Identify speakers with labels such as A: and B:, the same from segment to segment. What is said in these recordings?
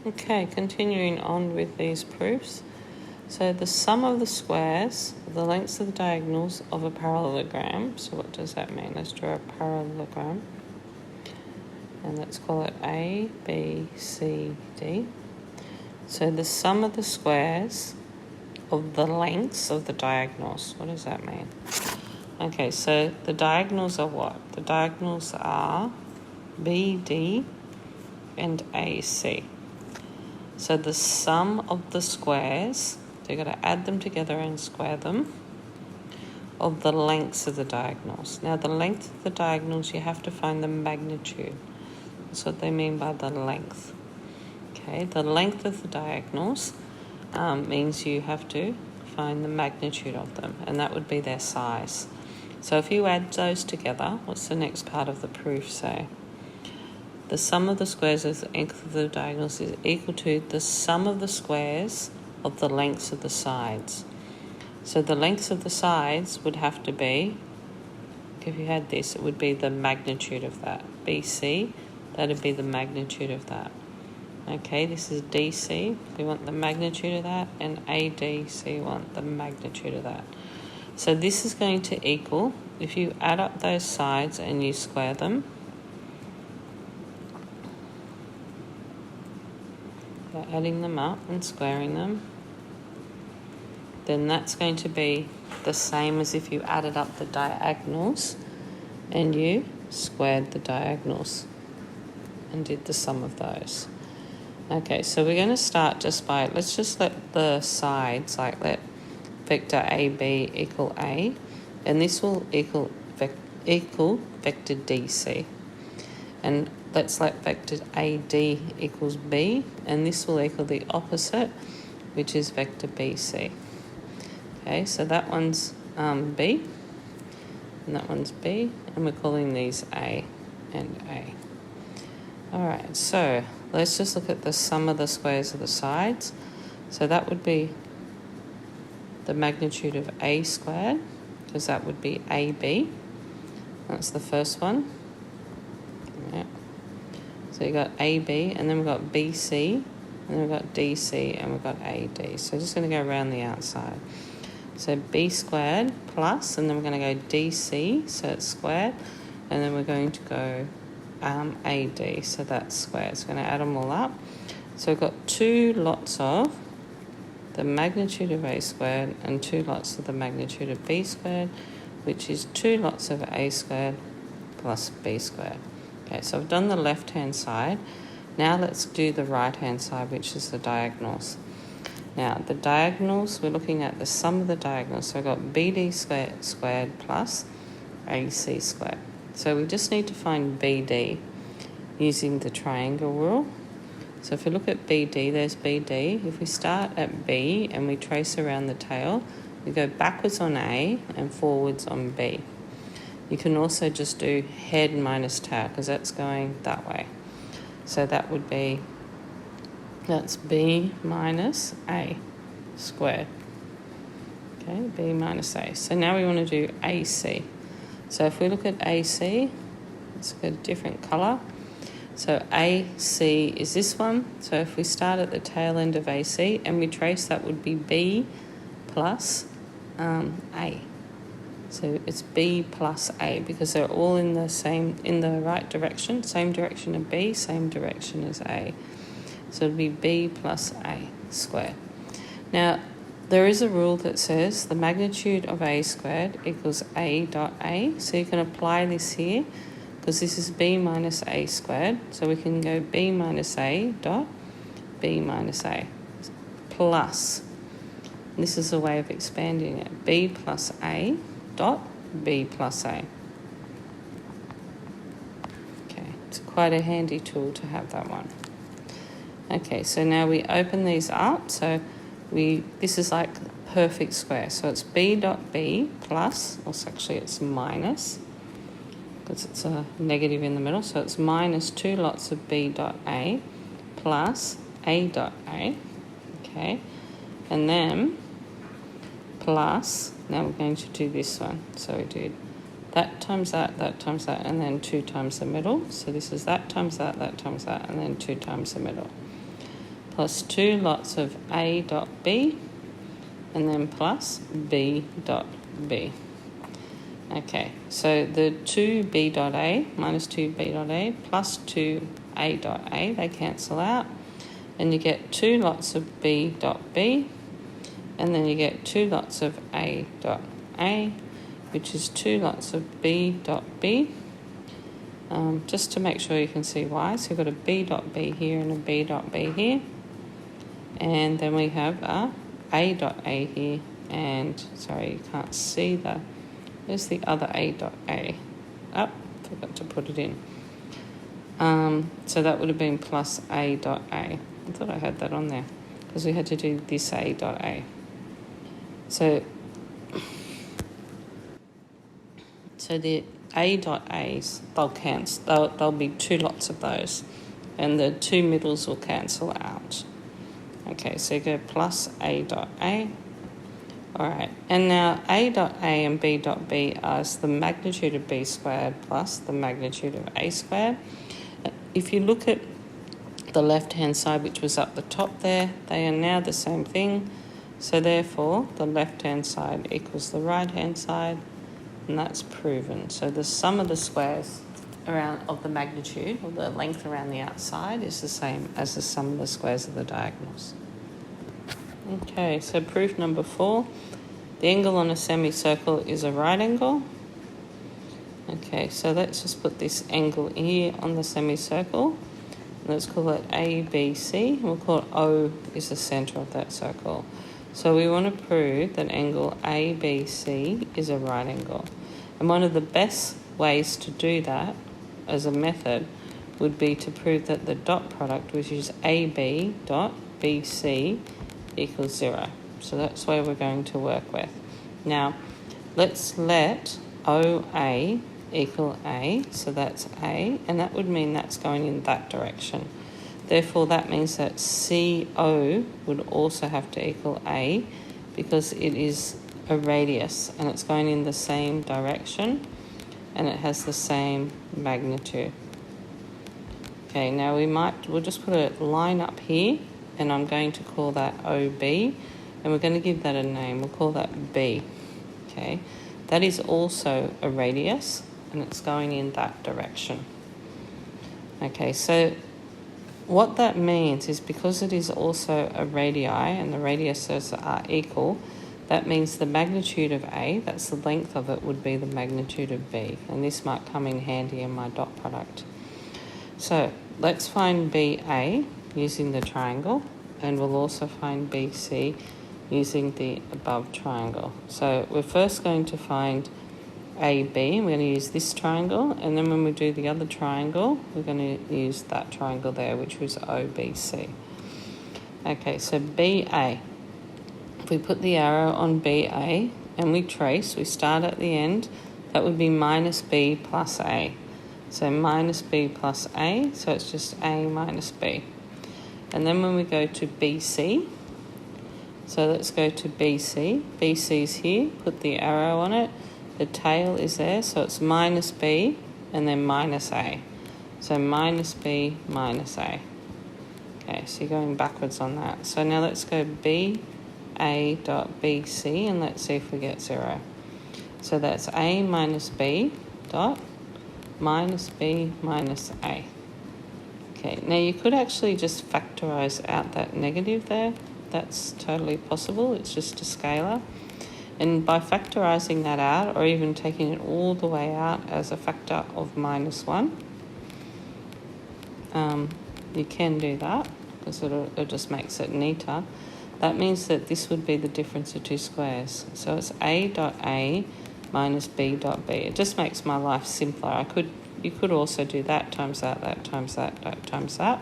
A: Okay, continuing on with these proofs. So the sum of the squares, the lengths of the diagonals of a parallelogram. So what does that mean? Let's draw a parallelogram. And let's call it A, B, C, D. So the sum of the squares of the lengths of the diagonals. What does that mean? Okay, so the diagonals are what? The diagonals are BD and AC. So the sum of the squares, so you've got to add them together and square them, of the lengths of the diagonals. Now the length of the diagonals, you have to find the magnitude. That's what they mean by the length. Okay, the length of the diagonals means you have to find the magnitude of them, and that would be their size. So if you add those together, what's the next part of the proof say? The sum of the squares of the length of the diagonals is equal to the sum of the squares of the lengths of the sides. So the lengths of the sides would have to be, if you had this, it would be the magnitude of that. BC, that would be the magnitude of that. Okay, this is DC, we want the magnitude of that, and ADC, we want the magnitude of that. So this is going to equal, if you add up those sides and you square them, by adding them up and squaring them, then that's going to be the same as if you added up the diagonals and you squared the diagonals and did the sum of those. Okay, so we're going to start just by, let's just let the sides, like let vector AB equal A, and this will equal vector DC. And let's let vector AD equals B, and this will equal the opposite, which is vector BC. Okay, so that one's B, and that one's B, and we're calling these A and A. All right, so let's just look at the sum of the squares of the sides. So that would be the magnitude of A squared, because that would be AB. That's the first one. Yeah. So you got AB, and then we've got BC, and then we've got DC, and we've got AD. So just going to go around the outside. So B squared plus, and then we're going to go DC, so it's squared, and then we're going to go AD, so that's squared. So we're going to add them all up. So we've got two lots of the magnitude of A squared and two lots of the magnitude of B squared, which is two lots of A squared plus B squared. Okay, so I've done the left-hand side. Now let's do the right-hand side, which is the diagonals. Now, the diagonals, we're looking at the sum of the diagonals. So I've got BD squared plus AC squared. So we just need to find BD using the triangle rule. So if we look at BD, there's BD. If we start at B and we trace around the tail, we go backwards on A and forwards on B. You can also just do head minus tail, because that's going that way. So that would be, that's B minus A squared. Okay, B minus A. So now we want to do AC. So if we look at AC, let's get a different colour. So AC is this one. So if we start at the tail end of AC and we trace, that would be B plus A. So it's B plus A, because they're all in the right direction, same direction as B, same direction as A. So it'd be B plus A squared. Now, there is a rule that says the magnitude of A squared equals A dot A. So you can apply this here, because this is B minus A squared. So we can go B minus A dot B minus A plus. This is a way of expanding it. B plus A dot B plus A. Okay, it's quite a handy tool to have, that one. Okay, so now we open these up. So this is like perfect square. So it's B dot B plus, or actually it's minus, because it's a negative in the middle. So it's minus two lots of B dot A plus A dot A. Okay, and then plus, now we're going to do this one. So we did that times that, and then 2 times the middle. So this is that times that, and then 2 times the middle. plus 2 lots of A dot B, and then plus B dot B. Okay, so the 2B dot A minus 2B dot A plus 2A dot A, they cancel out, and you get 2 lots of B dot B, and then you get 2 lots of A dot A, which is 2 lots of B dot B. Just to make sure you can see why, so you've got a B dot B here and a B dot B here, and then we have A dot A here, and sorry, you can't see there's the other A dot A. Forgot to put it in. So that would have been plus A dot A. I thought I had that on there because we had to do this A dot A. So the A dot A's, they'll cancel. There'll be 2 lots of those, and the 2 middles will cancel out. Okay, so you go plus A dot A. All right, and now A dot A and B dot B are the magnitude of B squared plus the magnitude of A squared. If you look at the left-hand side, which was up the top there, they are now the same thing. So therefore, the left-hand side equals the right-hand side, and that's proven. So the sum of the squares of the magnitude, or the length around the outside, is the same as the sum of the squares of the diagonals. Okay, so proof number 4. The angle on a semicircle is a right angle. Okay, so let's just put this angle here on the semicircle. Let's call it ABC. We'll call it O is the centre of that circle. So we want to prove that angle ABC is a right angle. And one of the best ways to do that as a method would be to prove that the dot product, which is AB dot BC, equals 0. So that's where we're going to work with. Now, let's let OA equal A, so that's A, and that would mean that's going in that direction. Therefore, that means that CO would also have to equal A, because it is a radius and it's going in the same direction and it has the same magnitude. Okay, now we'll just put a line up here, and I'm going to call that OB, and we're going to give that a name. We'll call that B. Okay, that is also a radius, and it's going in that direction. Okay, so what that means is because it is also a radii and the radiuses are equal, that means the magnitude of A, that's the length of it, would be the magnitude of B, and this might come in handy in my dot product. So let's find BA using the triangle, and we'll also find BC using the above triangle. So we're first going to find AB, and we're going to use this triangle, and then when we do the other triangle, we're going to use that triangle there, which was OBC. Okay, so BA. If we put the arrow on BA and we trace, we start at the end, that would be minus B plus A. So minus B plus A, so it's just A minus B. And then when we go to BC, so let's go to BC. BC's here, put the arrow on it. The tail is there, so it's minus B and then minus A. So minus B minus A. Okay, so you're going backwards on that. So now let's go BA dot BC and let's see if we get 0. So that's A minus B dot minus B minus A. Okay, now you could actually just factorise out that negative there. That's totally possible. It's just a scalar. And by factorising that out, or even taking it all the way out as a factor of minus 1, you can do that because it just makes it neater. That means that this would be the difference of 2 squares. So it's A dot A minus B dot B. It just makes my life simpler. You could also do that times that times that times that.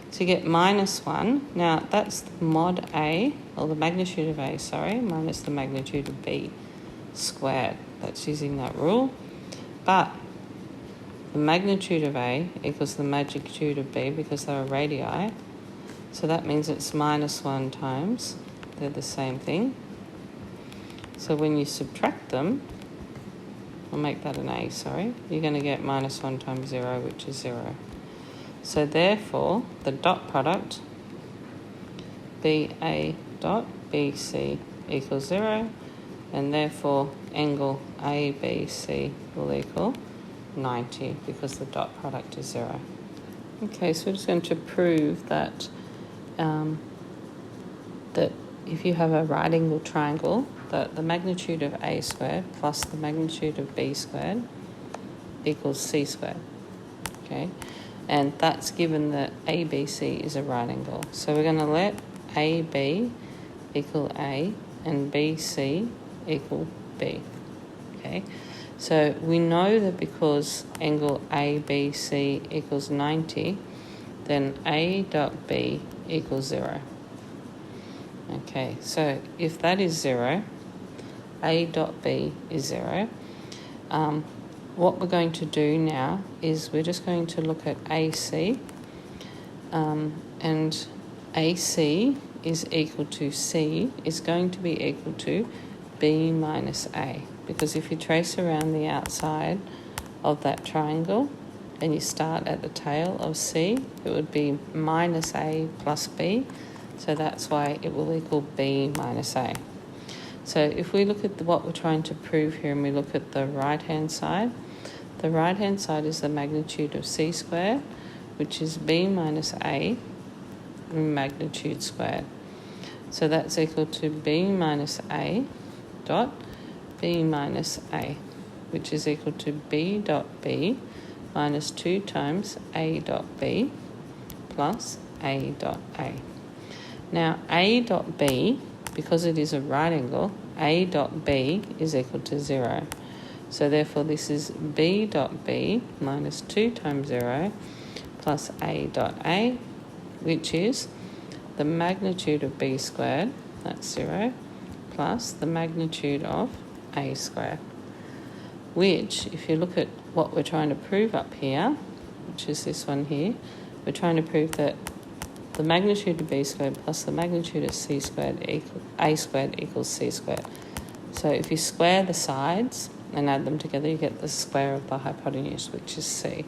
A: So you get minus 1. Now that's mod A, or the magnitude of A, sorry, minus the magnitude of B squared. That's using that rule. But the magnitude of A equals the magnitude of B because they're radii. So that means it's minus 1 times. They're the same thing. So when you subtract them, I'll make that an A, sorry, you're going to get minus 1 times 0, which is 0. So therefore, the dot product BA dot BC equals 0, and therefore angle ABC will equal 90 because the dot product is 0. Okay, so we're just going to prove that that if you have a right angle triangle, that the magnitude of A squared plus the magnitude of B squared equals C squared. Okay, and that's given that ABC is a right angle. So we're going to let AB equal A and BC equal B. Okay, so we know that because angle ABC equals 90, then A dot B equals 0. Okay, so if that is 0, A dot B is 0. What we're going to do now is we're just going to look at AC, and AC is equal to C is going to be equal to B minus A, because if you trace around the outside of that triangle and you start at the tail of C, it would be minus A plus B, so that's why it will equal B minus A. So if we look at what we're trying to prove here and we look at the right-hand side, the right-hand side is the magnitude of C squared, which is B minus A magnitude squared. So that's equal to B minus A dot B minus A, which is equal to B dot B minus 2 times A dot B plus A dot A. Now A dot B, because it is a right angle, A dot B is equal to 0. So therefore this is B dot B minus 2 times 0 plus A dot A, which is the magnitude of B squared, that's 0, plus the magnitude of A squared, which, if you look at what we're trying to prove up here, which is this one here, we're trying to prove that the magnitude of B squared plus the magnitude of C squared equal A squared equals C squared. So if you square the sides and add them together, you get the square of the hypotenuse, which is C.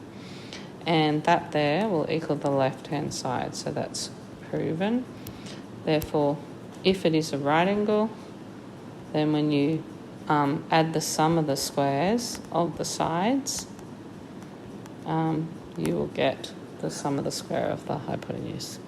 A: And that there will equal the left-hand side, so that's proven. Therefore, if it is a right angle, then when you add the sum of the squares of the sides, you will get the sum of the square of the hypotenuse.